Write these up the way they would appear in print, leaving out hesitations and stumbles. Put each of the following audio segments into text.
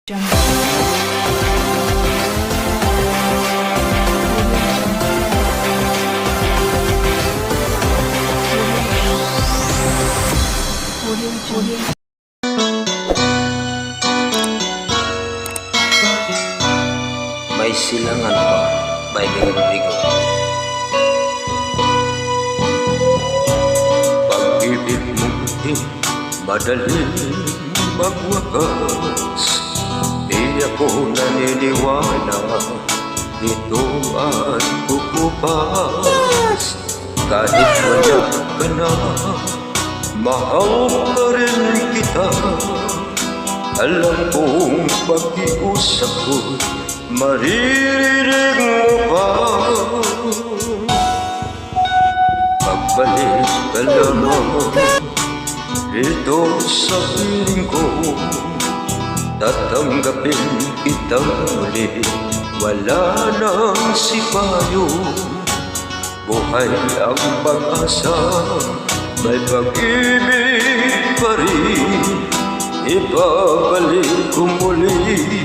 May silangan pa, by Rodrigo. Pag-ibig mong di madaling magwakas, di ako naniniwala ito at bubukas. Kahit wala ka na, mahal pa rin kita. Alam kong pag-iusap ko, maririnig mo pa. Pagbalik ka lamang dito sa piling ko, tatanggapin kitang muli. Wala nang sipayo, buhay ang pag-asa, may pag-ibig pa rin. Ibabalik ko muli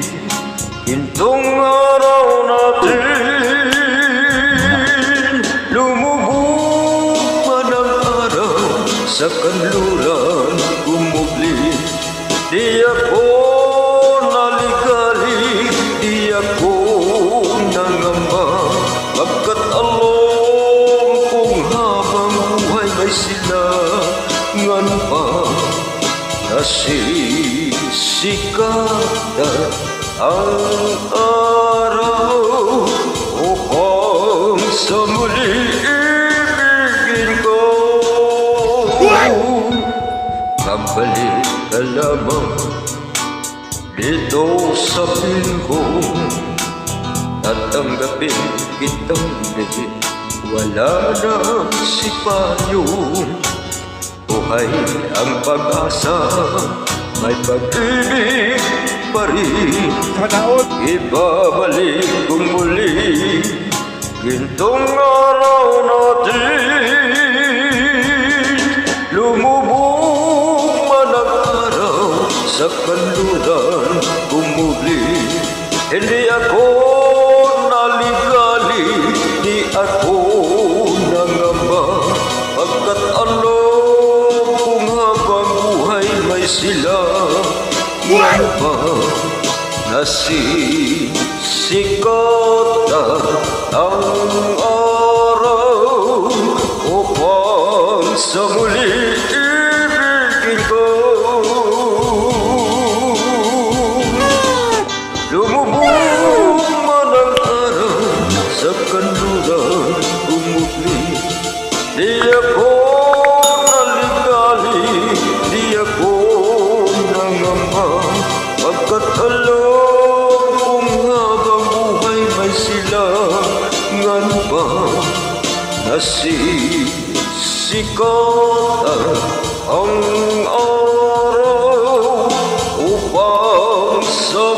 gintong araw natin. Lumubog man ang araw sa kanluran, kumubli. Di ako naligali, di ako nangamba, pagkat alam kong habang buhay may silangan pa. Nasisikatan ang araw upang sa muli ibigin ko. Kabalik ka lamang dito sa piling ko, tatanggapin kitang muli. Wala nang sipayo, buhay ang pag-asa, may pag-ibig pa rin. Ibabalik ko muli gintong araw natin. Lumubog man ang araw sa kanluran, kumubli. Hindi ako naligali, di ako nangamba, pagkat silangan pa. Nasisikatan ang araw upang sa muli ibigin ko. Lumubog man ang araw sa kanluran, kumubli. Di ako naligali, di ako nangamba, pagkat alam kong habang buhay may silangan pa. Nasisikatan ang araw upang sa